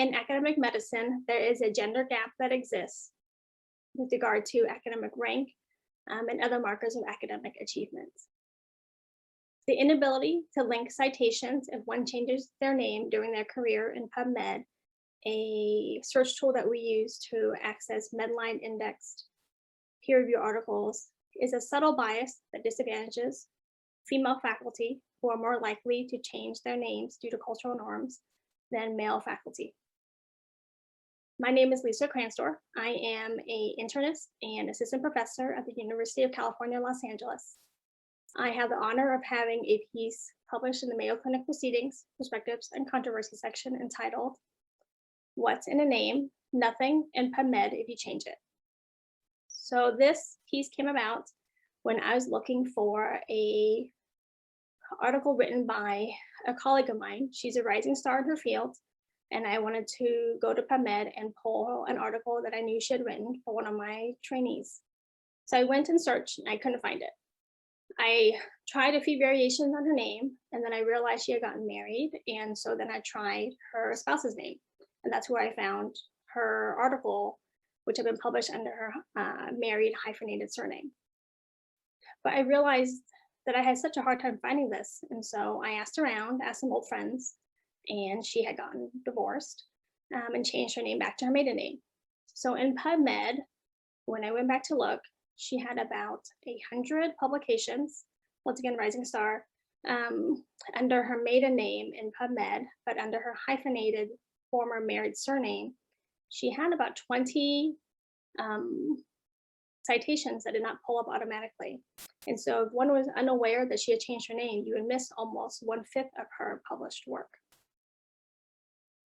In academic medicine, there is a gender gap that exists with regard to academic rank and other markers of academic achievement. The inability to link citations if one changes their name during their career in PubMed, a search tool that we use to access Medline indexed peer review articles, is a subtle bias that disadvantages female faculty who are more likely to change their names due to cultural norms than male faculty. My name is Lisa Cranstor. I am an internist and assistant professor at the University of California, Los Angeles. I have the honor of having a piece published in the Mayo Clinic Proceedings, Perspectives, and Controversy section entitled, "What's in a Name? Nothing in PubMed if you change it." So this piece came about when I was looking for an article written by a colleague of mine. She's a rising star in her field, and I wanted to go to PubMed and pull an article that I knew she had written for one of my trainees. So I went and searched, and I couldn't find it. I tried a few variations on her name, and then I realized she had gotten married, and so then I tried her spouse's name, and that's where I found her article, which had been published under her married hyphenated surname. But I realized that I had such a hard time finding this, and so I asked around, asked some old friends, and she had gotten divorced and changed her name back to her maiden name. So in PubMed, when I went back to look, she had about 100 publications, once again, rising star, under her maiden name in PubMed, but under her hyphenated former married surname, she had about 20 citations that did not pull up automatically. And so if one was unaware that she had changed her name, you would miss almost 1/5 of her published work.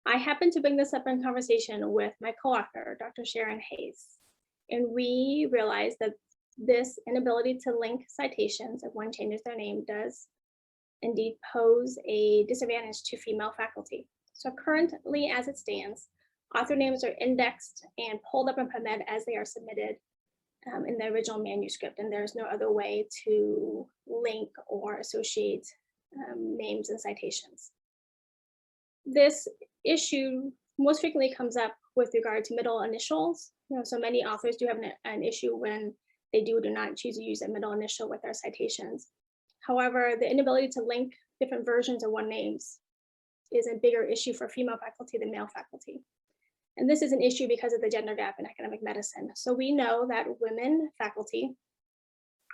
I happened to bring this up in conversation with my co-author, Dr. Sharon Hayes, and we realized that this inability to link citations if one changes their name does indeed pose a disadvantage to female faculty. So currently, as it stands, author names are indexed and pulled up in PubMed as they are submitted in the original manuscript, and there's no other way to link or associate names and citations. This issue most frequently comes up with regard to middle initials. So many authors do have an issue when they do or do not choose to use a middle initial with their citations. However, the inability to link different versions of one names is a bigger issue for female faculty than male faculty. And this is an issue because of the gender gap in academic medicine. So we know that women faculty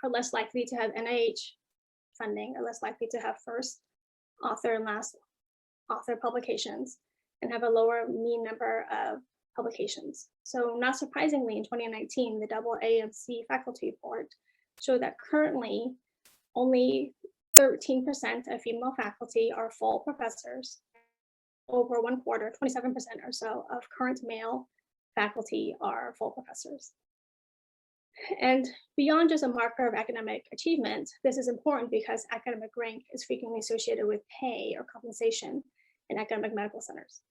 are less likely to have NIH funding, are less likely to have first author and last author publications, and have a lower mean number of publications. So not surprisingly, in 2019, the AAMC faculty report showed that currently only 13% of female faculty are full professors. Over 1/4, 27% or so of current male faculty are full professors. And beyond just a marker of academic achievement, this is important because academic rank is frequently associated with pay or compensation in academic medical centers.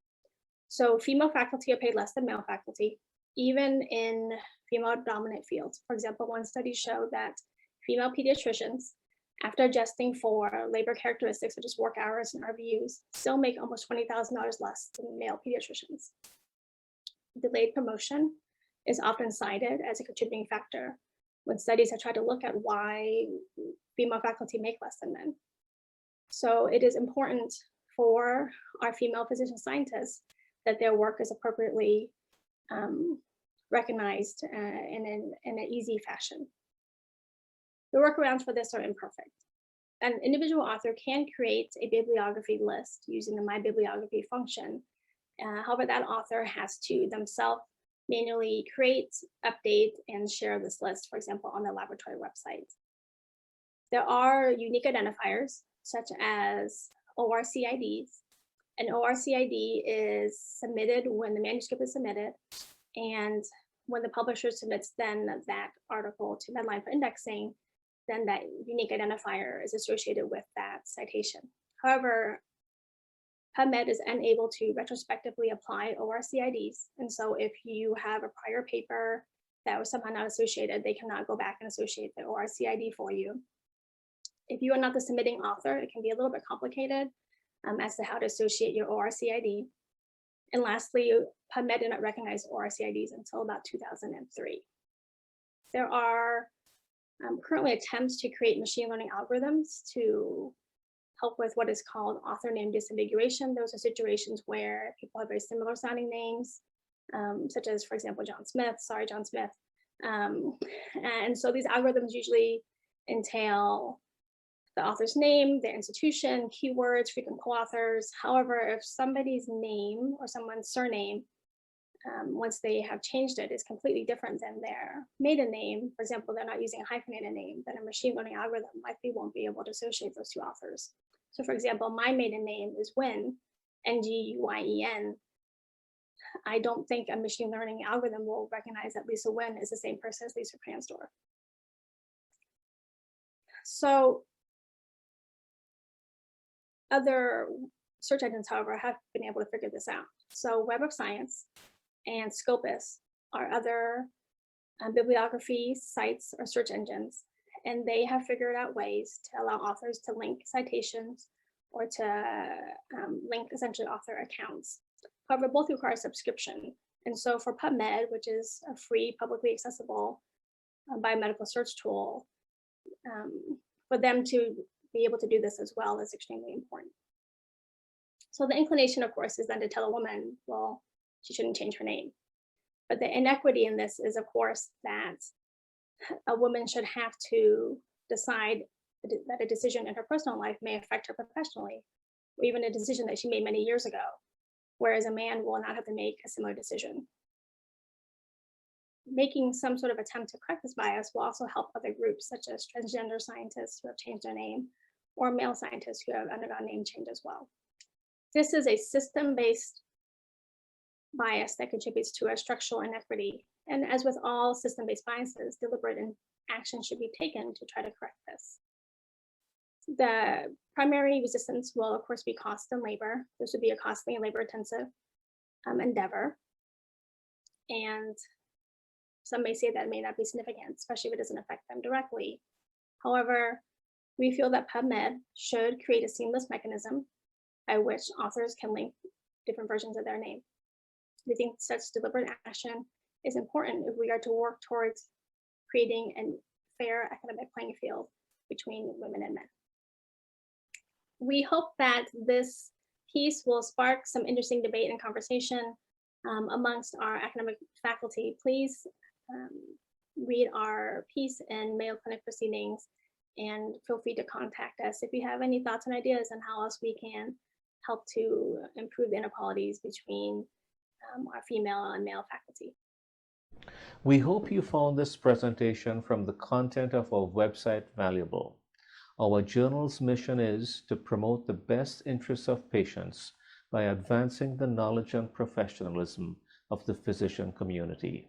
So female faculty are paid less than male faculty, even in female-dominant fields. For example, one study showed that female pediatricians, after adjusting for labor characteristics such as work hours and RVUs, still make almost $20,000 less than male pediatricians. Delayed promotion is often cited as a contributing factor when studies have tried to look at why female faculty make less than men. So it is important for our female physician scientists that their work is appropriately recognized in an easy fashion. The workarounds for this are imperfect. An individual author can create a bibliography list using the My Bibliography function. However, that author has to themselves manually create, update, and share this list, for example, on the laboratory website. There are unique identifiers, such as ORCIDs. An ORCID is submitted when the manuscript is submitted, and when the publisher submits then that article to Medline for indexing, then that unique identifier is associated with that citation. However, PubMed is unable to retrospectively apply ORCIDs. And so if you have a prior paper that was somehow not associated, they cannot go back and associate the ORCID for you. If you are not the submitting author, it can be a little bit complicated as to how to associate your ORCID. And lastly, PubMed did not recognize ORCIDs until about 2003. There are currently attempts to create machine learning algorithms to help with what is called author name disambiguation. Those are situations where people have very similar sounding names, such as, for example, John Smith, sorry, John Smith. And so these algorithms usually entail the author's name, their institution, keywords, frequent co-authors. However, if somebody's name or someone's surname, once they have changed it, is completely different than their maiden name, for example, they're not using a hyphenated name, then a machine learning algorithm likely won't be able to associate those two authors. So for example, my maiden name is Nguyen, Nguyen. I don't think a machine learning algorithm will recognize that Lisa Nguyen is the same person as Lisa Cranstor. So other search engines, however, have been able to figure this out. So Web of Science and Scopus are other bibliography sites or search engines, and they have figured out ways to allow authors to link citations or to link essentially author accounts. However, both require subscription. And so for PubMed, which is a free, publicly accessible biomedical search tool, for them to be able to do this as well is extremely important. So the inclination, of course, is then to tell a woman, well, she shouldn't change her name. But the inequity in this is, of course, that a woman should have to decide that a decision in her personal life may affect her professionally, or even a decision that she made many years ago, whereas a man will not have to make a similar decision. Making some sort of attempt to correct this bias will also help other groups, such as transgender scientists who have changed their name, or male scientists who have undergone name change as well. This is a system-based bias that contributes to a structural inequity. And as with all system-based biases, deliberate action should be taken to try to correct this. The primary resistance will, of course, be cost and labor. This would be a costly and labor-intensive endeavor. And some may say that may not be significant, especially if it doesn't affect them directly. However, we feel that PubMed should create a seamless mechanism by which authors can link different versions of their name. We think such deliberate action is important if we are to work towards creating a fair academic playing field between women and men. We hope that this piece will spark some interesting debate and conversation amongst our academic faculty. Please read our piece in Mayo Clinic Proceedings, and feel free to contact us if you have any thoughts and ideas on how else we can help to improve the inequalities between our female and male faculty. We hope you found this presentation from the content of our website valuable. Our journal's mission is to promote the best interests of patients by advancing the knowledge and professionalism of the physician community.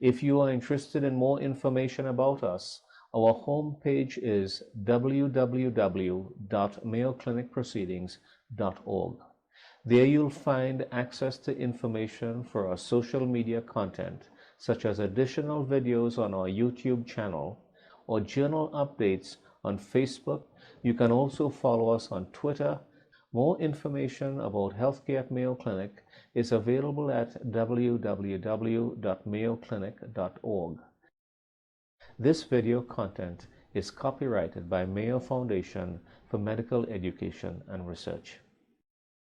If you are interested in more information about us, our homepage is www.mayoclinicproceedings.org. There you'll find access to information for our social media content, such as additional videos on our YouTube channel or journal updates on Facebook. You can also follow us on Twitter. More information about healthcare at Mayo Clinic is available at www.mayoclinic.org. This video content is copyrighted by Mayo Foundation for Medical Education and Research.